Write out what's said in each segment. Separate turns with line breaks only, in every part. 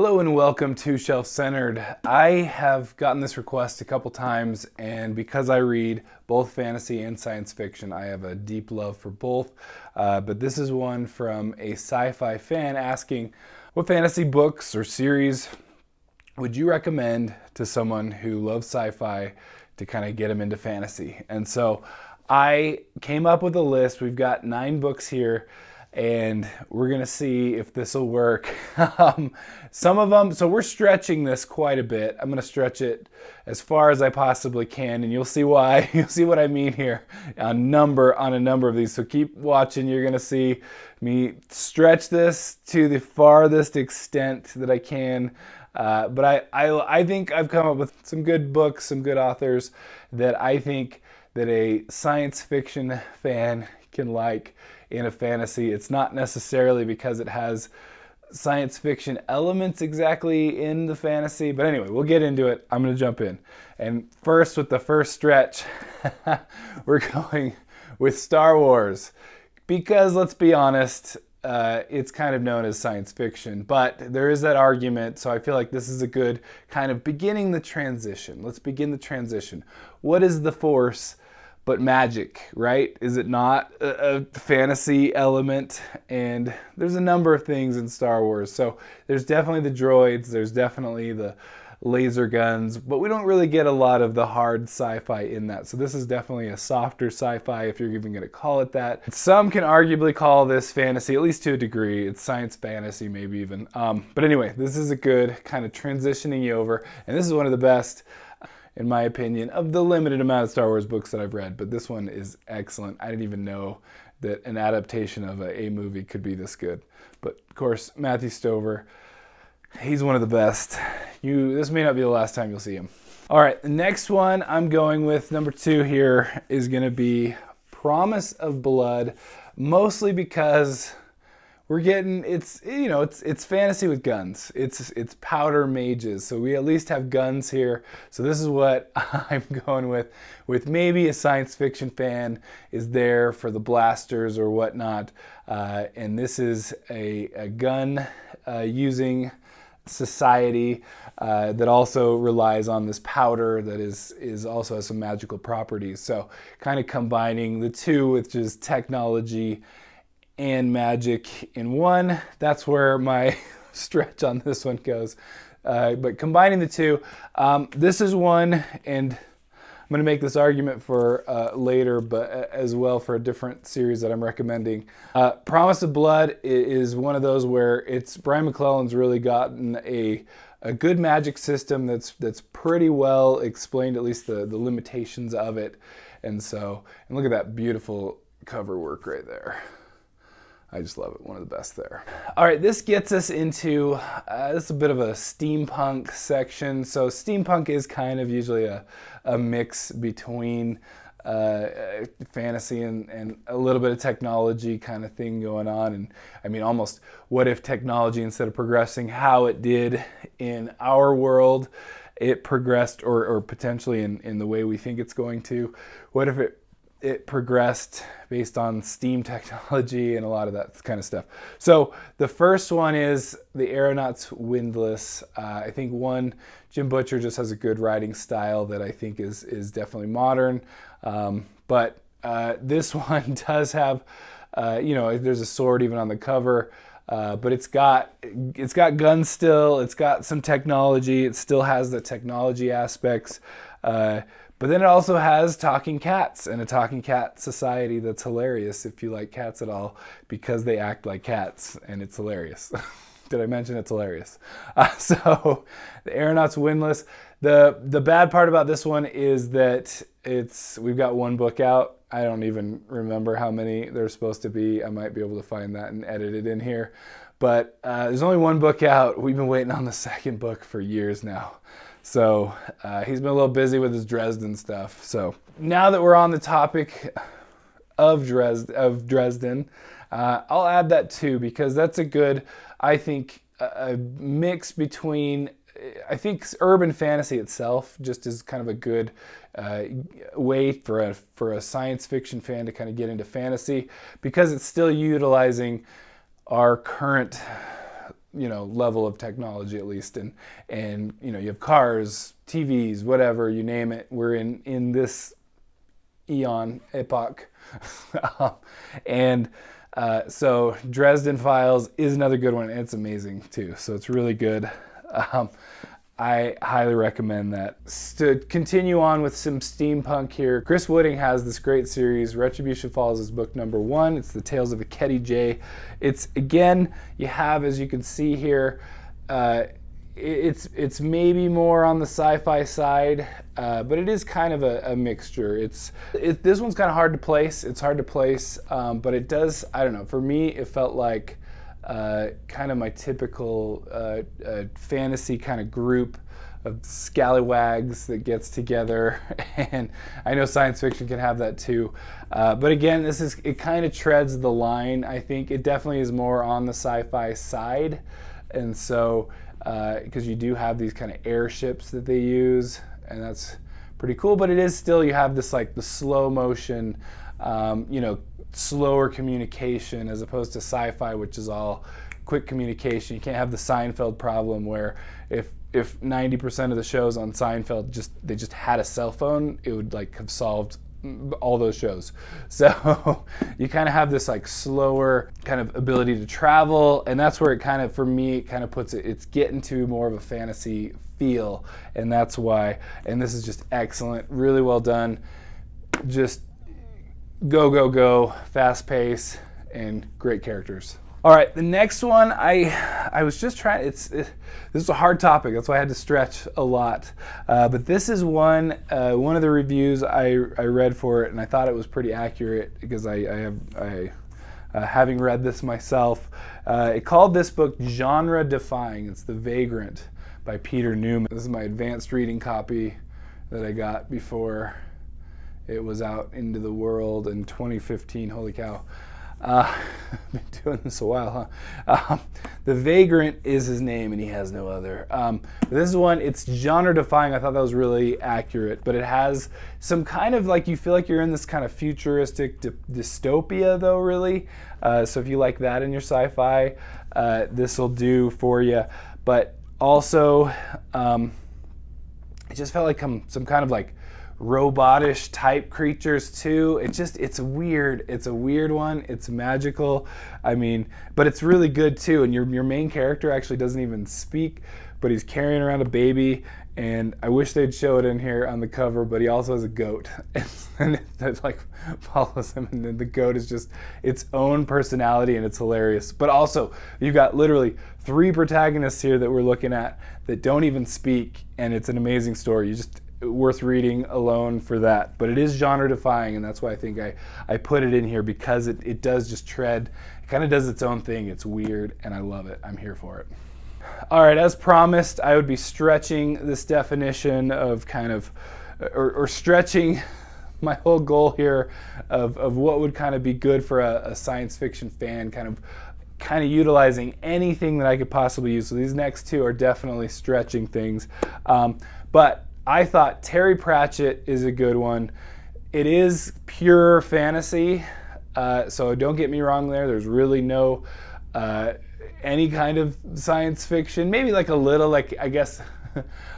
Hello and welcome to Shelf Centered. I have gotten this request a couple times, and because I read both fantasy and science fiction, I have a deep love for both. But this is one from a sci-fi fan asking, what fantasy books or series would you recommend to someone who loves sci-fi to kind of get them into fantasy? And so I came up with a list. We've got 9 books here, and we're gonna see if this will work. Some of them, so we're stretching this quite a bit. I'm gonna stretch it as far as I possibly can, and you'll see why. You'll see what I mean here on a number of these. So keep watching. You're gonna see me stretch this to the farthest extent that I can. But I think I've come up with some good books, some good authors that I think that a science fiction fan can like in a fantasy. It's not necessarily because it has science fiction elements exactly in the fantasy, but anyway, we'll get into it. I'm going to jump in. And first, with the first stretch, we're going with Star Wars, because let's be honest, it's kind of known as science fiction, but there is that argument, so I feel like this is a good kind of beginning the transition. Let's begin the transition. What is the Force but magic, right? Is it not a fantasy element? And there's a number of things in Star Wars. So there's definitely the droids, there's definitely the laser guns, but we don't really get a lot of the hard sci-fi in that. So this is definitely a softer sci-fi, if you're even going to call it that. Some can arguably call this fantasy, at least to a degree. It's science fantasy, maybe even. But anyway, this is a good kind of transitioning you over, and this is one of the best, in my opinion, of the limited amount of Star Wars books that I've read, but this one is excellent. I didn't even know that an adaptation of a movie could be this good. But of course, Matthew Stover, he's one of the best. This may not be the last time you'll see him. All right, the next one I'm going with, number 2 here, is going to be Promise of Blood, mostly because we're getting, it's fantasy with guns. It's powder mages, so we at least have guns here. So this is what I'm going with maybe a science fiction fan is there for the blasters or whatnot. And this is a gun using society that also relies on this powder that is also has some magical properties. So kind of combining the two with just technology and magic in one. That's where my stretch on this one goes. But combining the two, this is one, and I'm going to make this argument for later, but as well for a different series that I'm recommending. Promise of Blood is one of those where Brian McClellan's really gotten a good magic system that's pretty well explained, at least the limitations of it. And look at that beautiful cover work right there. I just love it. One of the best there. All right, this gets us into, this is a bit of a steampunk section. So steampunk is kind of usually a mix between fantasy and a little bit of technology kind of thing going on. And I mean, almost what if technology, instead of progressing how it did in our world, it progressed, or potentially in the way we think it's going to. What if it progressed based on steam technology and a lot of that kind of stuff. So the first one is The Aeronaut's Windlass. I think Jim Butcher just has a good writing style that I think is definitely modern. But this one does have, there's a sword even on the cover. But it's got guns still. It's got some technology. It still has the technology aspects. But then it also has talking cats and a talking cat society that's hilarious if you like cats at all, because they act like cats, and it's hilarious. Did I mention it's hilarious? So The Aeronaut's Windlass. The bad part about this one is that we've got 1 book out. I don't even remember how many there's supposed to be. I might be able to find that and edit it in here. But there's only 1 book out. We've been waiting on the 2nd book for years now. So he's been a little busy with his Dresden stuff. So now that we're on the topic of Dresden, I'll add that too, because that's a good, I think, a mix between, I think urban fantasy itself just is kind of a good way for a science fiction fan to kind of get into fantasy, because it's still utilizing our current level of technology at least, and you have cars, TVs, whatever, you name it. We're in this epoch. And so Dresden Files is another good one, and it's amazing too. So it's really good. I highly recommend that. To continue on with some steampunk here, Chris Wooding has this great series. Retribution Falls is book number 1. It's the Tales of a Ketty J. It's, again, you have, as you can see here, it's maybe more on the sci-fi side, but it is kind of a mixture. This one's kind of hard to place. It's hard to place, but it does, I don't know, for me it felt like kind of my typical fantasy kind of group of scallywags that gets together, and I know science fiction can have that too, but again, it kind of treads the line. I think it definitely is more on the sci-fi side, and so because you do have these kind of airships that they use, and that's pretty cool, but it is still, you have this like the slow motion, slower communication, as opposed to sci-fi, which is all quick communication. You can't have the Seinfeld problem where if 90% of the shows on Seinfeld they just had a cell phone, it would like have solved all those shows. So you kind of have this like slower kind of ability to travel, and that's where it kind of, for me, it kind of puts it's getting to more of a fantasy feel, and that's why. And this is just excellent, really well done, just go, fast pace, and great characters. All right, the next one, I was just trying, this is a hard topic, that's why I had to stretch a lot. But this is one of the reviews I read for it, and I thought it was pretty accurate because having read this myself, it called this book genre defying. It's The Vagrant by Peter Newman. This is my advanced reading copy that I got before it was out into the world in 2015. Holy cow. I've been doing this a while, huh? The Vagrant is his name, and he has no other. This is one, it's genre defying. I thought that was really accurate, but it has some kind of like, you feel like you're in this kind of futuristic dystopia though, really. So if you like that in your sci-fi, this will do for you. But also, it just felt like some kind of like robotish type creatures too. It's weird. It's a weird one. It's magical. I mean, but it's really good too. And your main character actually doesn't even speak, but he's carrying around a baby. And I wish they'd show it in here on the cover, but he also has a goat, and it like follows him. And then the goat is just its own personality, and it's hilarious. But also, you've got literally 3 protagonists here that we're looking at that don't even speak, and it's an amazing story. Worth reading alone for that. But it is genre defying, and that's why I think I put it in here, because it does just tread, it kind of does its own thing. It's weird, and I love it. I'm here for it. All right, as promised, I would be stretching this definition of kind of, or stretching my whole goal here of what would kind of be good for a science fiction fan, kind of utilizing anything that I could possibly use. So these next 2 are definitely stretching things. But I thought Terry Pratchett is a good one. It is pure fantasy, so don't get me wrong there. There's really no any kind of science fiction. Maybe like a little, like I guess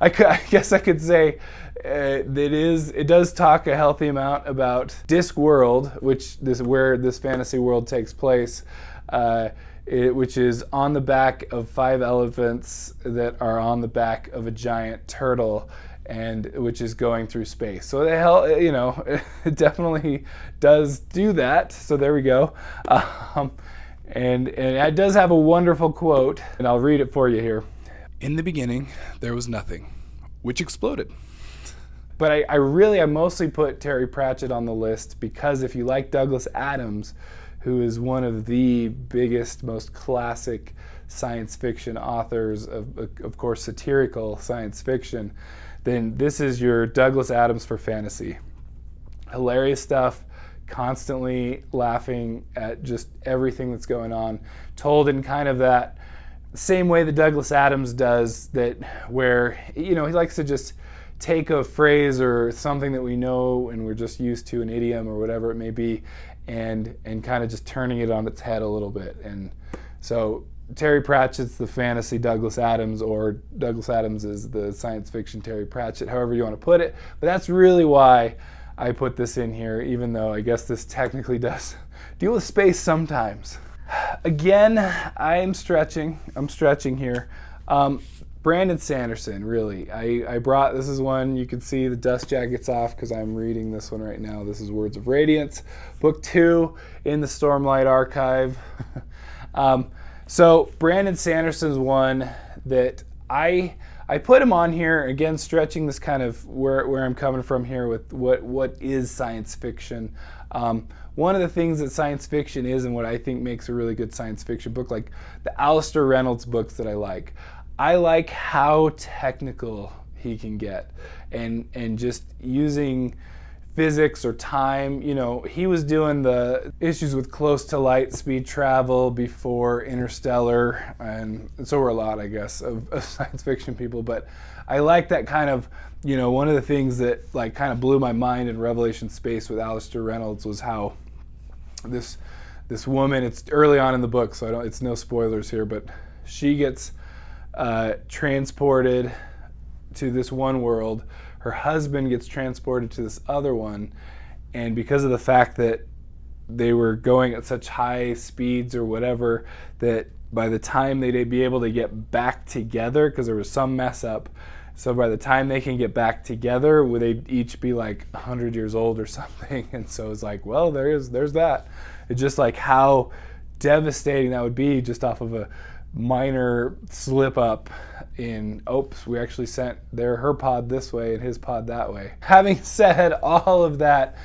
I guess I could say it does talk a healthy amount about Discworld, where this fantasy world takes place. Which is on the back of 5 elephants that are on the back of a giant turtle, and which is going through space. So it definitely does do that. So there we go. And it does have a wonderful quote, and I'll read it for you here. "In the beginning, there was nothing, which exploded." But I mostly put Terry Pratchett on the list because if you like Douglas Adams, who is one of the biggest, most classic science fiction authors of course, satirical science fiction, then this is your Douglas Adams for fantasy. Hilarious stuff, constantly laughing at just everything that's going on, told in kind of that same way that Douglas Adams does, that where, he likes to just take a phrase or something that we know and we're just used to, an idiom or whatever it may be, and kind of just turning it on its head a little bit. And so Terry Pratchett's the fantasy Douglas Adams, or Douglas Adams is the science fiction Terry Pratchett, however you want to put it. But that's really why I put this in here, even though I guess this technically does deal with space sometimes. Again, I'm stretching here. Brandon Sanderson, really. I brought, this is one, you can see the dust jacket's off because I'm reading this one right now. This is Words of Radiance, book 2 in the Stormlight Archive. So Brandon Sanderson's one that I put him on here, again, stretching this kind of where I'm coming from here with what is science fiction. One of the things that science fiction is, and what I think makes a really good science fiction book, like the Alastair Reynolds books that I like how technical he can get, and just using physics or time. You know, he was doing the issues with close to light speed travel before Interstellar, and so were a lot, I guess, of science fiction people. But I like that kind of, you know, one of the things that like kind of blew my mind in Revelation Space with Alastair Reynolds was how this woman, it's early on in the book, so it's no spoilers here, but she gets transported to this one world. Her husband gets transported to this other one, and because of the fact that they were going at such high speeds or whatever, that by the time they'd be able to get back together, because there was some mess up, so by the time they can get back together, would they each be like 100 years old or something? And so it's like, well, there's that. It's just like how devastating that would be just off of a minor slip up in, oops, we actually sent her pod this way and his pod that way. Having said all of that,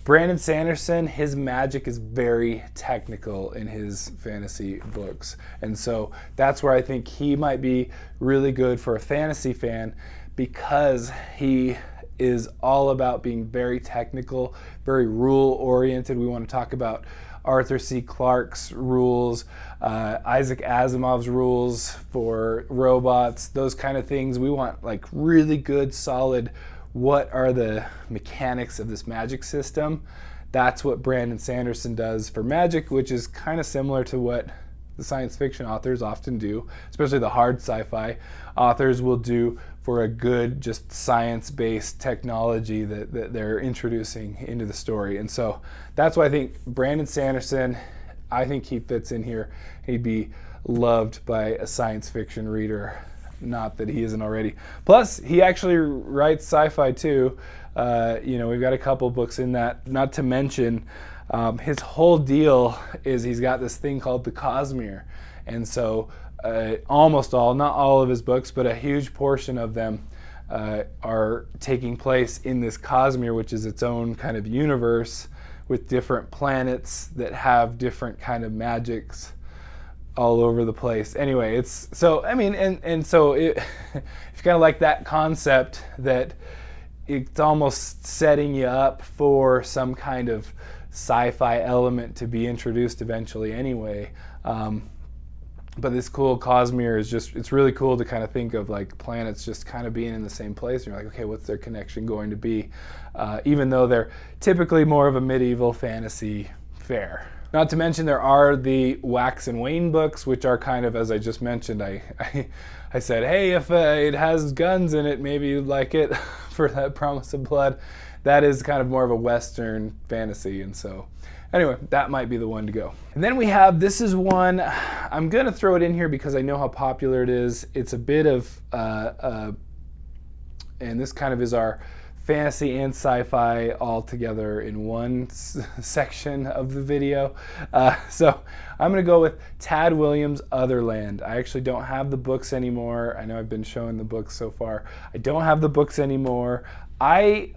Brandon Sanderson, his magic is very technical in his fantasy books. And so that's where I think he might be really good for a fantasy fan, because he is all about being very technical, very rule oriented. We want to talk about Arthur C. Clarke's rules, Isaac Asimov's rules for robots, those kind of things. We want like really good, solid, what are the mechanics of this magic system? That's what Brandon Sanderson does for magic, which is kind of similar to what the science fiction authors often do, especially the hard sci-fi authors will do for a good, just science-based technology that they're introducing into the story. And so that's why I think Brandon Sanderson, I think he fits in here. He'd be loved by a science fiction reader, not that he isn't already. Plus, he actually writes sci-fi too. You know, we've got a couple books in that, not to mention his whole deal is he's got this thing called the Cosmere. And so almost all, not all of his books, but a huge portion of them are taking place in this Cosmere, which is its own kind of universe with different planets that have different kind of magics all over the place. Anyway, it's so, I mean, and so if you kind of like that concept, that it's almost setting you up for some kind of sci-fi element to be introduced eventually anyway. But this cool Cosmere is just, it's really cool to kind of think of like planets just kind of being in the same place. And you're like, okay, what's their connection going to be? Even though they're typically more of a medieval fantasy fare. Not to mention there are the Wax and Wayne books, which are kind of, as I just mentioned, I said, hey, if it has guns in it, maybe you'd like it for that Promise of Blood. That is kind of more of a Western fantasy, and so anyway, that might be the one to go. And then we have, this is one, I'm going to throw it in here because I know how popular it is. It's a bit of, and this kind of is our fantasy and sci-fi all together in one section of the video. So I'm going to go with Tad Williams' Otherland. I actually don't have the books anymore. I know I've been showing the books so far. I don't have the books anymore. I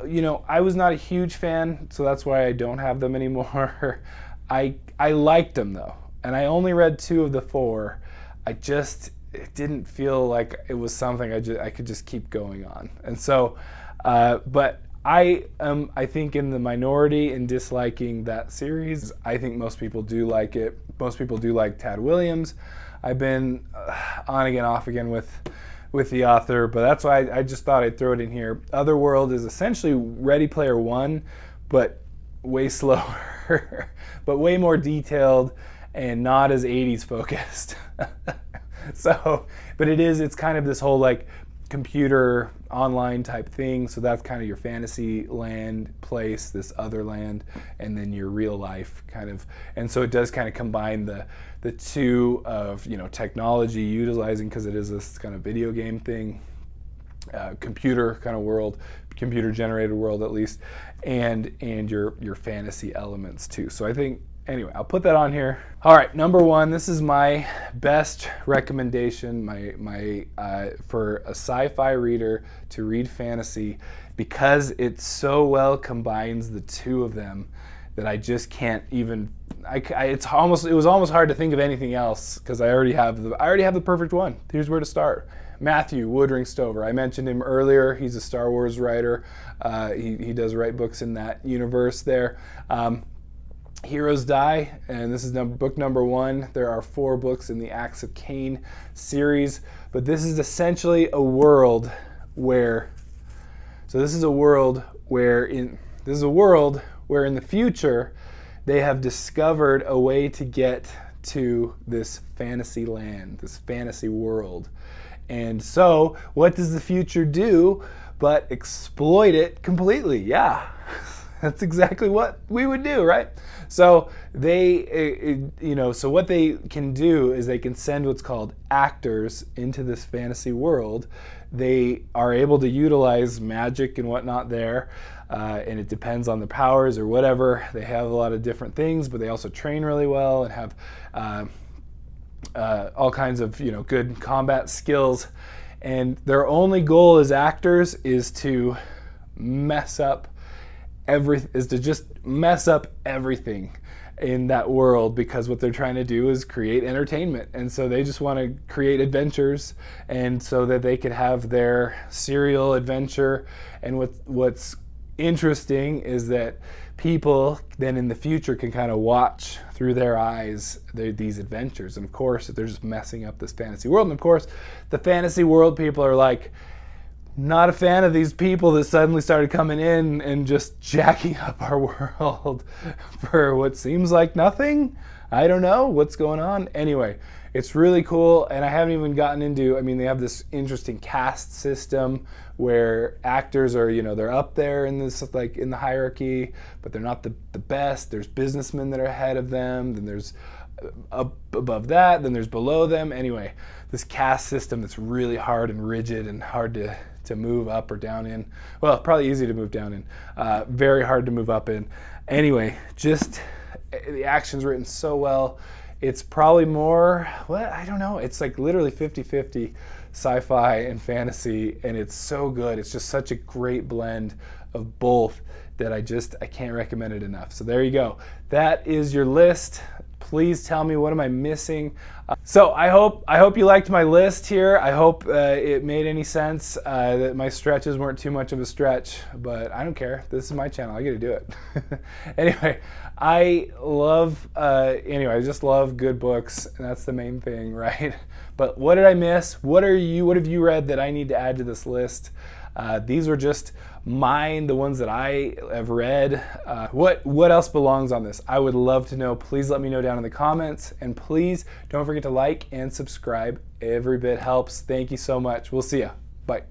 was not a huge fan, so that's why I don't have them anymore. I liked them though, and I only read 2 of the 4. It didn't feel like it was something I could just keep going on. And so, but I think in the minority in disliking that series. I think most people do like it. Most people do like Tad Williams. I've been on again, off again with the author, but that's why I just thought I'd throw it in here. Otherworld is essentially Ready Player One, but way slower, but way more detailed, and not as 80s focused. So, but it's kind of this whole like computer online type thing. So that's kind of your fantasy land place, this other land, and then your real life kind of. And so it does kind of combine the two of, you know, technology utilizing, because it is this kind of video game thing, computer kind of world, computer generated world at least, and your fantasy elements too. So I think, anyway, I'll put that on here. All right, number one, this is my best recommendation, my for a sci-fi reader to read fantasy, because it so well combines the two of them that I just can't even. It was almost hard to think of anything else, because I already have the perfect one. Here's where to start. Matthew Woodring Stover. I mentioned him earlier. He's a Star Wars writer. He does write books in that universe there. Heroes Die, and this is book number 1. There are 4 books in the Acts of Cain series, but this is essentially a world where. So this is a world where in the future they have discovered a way to get to this fantasy land, this fantasy world. And so what does the future do but exploit it completely? Yeah, that's exactly what we would do, right? So so what they can do is they can send what's called actors into this fantasy world. They are able to utilize magic and whatnot there, and it depends on their powers or whatever. They have a lot of different things, but they also train really well and have all kinds of, you know, good combat skills. And their only goal as actors is to just mess up everything in that world, because what they're trying to do is create entertainment. And so they just want to create adventures, and so that they could have their serial adventure. And what's interesting is that people then in the future can kind of watch through their eyes these adventures. And of course, they're just messing up this fantasy world. And of course, the fantasy world people are like, not a fan of these people that suddenly started coming in and just jacking up our world for what seems like nothing. I don't know what's going on. Anyway, it's really cool, and I haven't even gotten into, they have this interesting caste system where actors are, they're up there in this, like in the hierarchy, but they're not the best. There's businessmen that are ahead of them, then there's up above that, then there's below them. Anyway, this caste system that's really hard and rigid and hard to move up or down in. Well, probably easy to move down in, very hard to move up in. Anyway, just the action's written so well. It's probably more, I don't know, it's like literally 50-50 sci-fi and fantasy, and it's so good. It's just such a great blend of both that I can't recommend it enough. So there you go. That is your list. Please tell me, what am I missing? So I hope you liked my list here. I hope it made any sense, that my stretches weren't too much of a stretch, but I don't care. This is my channel. I get to do it. Anyway, I just love good books, and that's the main thing, right? But what did I miss? What have you read that I need to add to this list? These were just mine, the ones that I have read. What else belongs on this? I would love to know. Please let me know down in the comments, and please don't forget to like and subscribe. Every bit helps. Thank you so much. We'll see ya. Bye.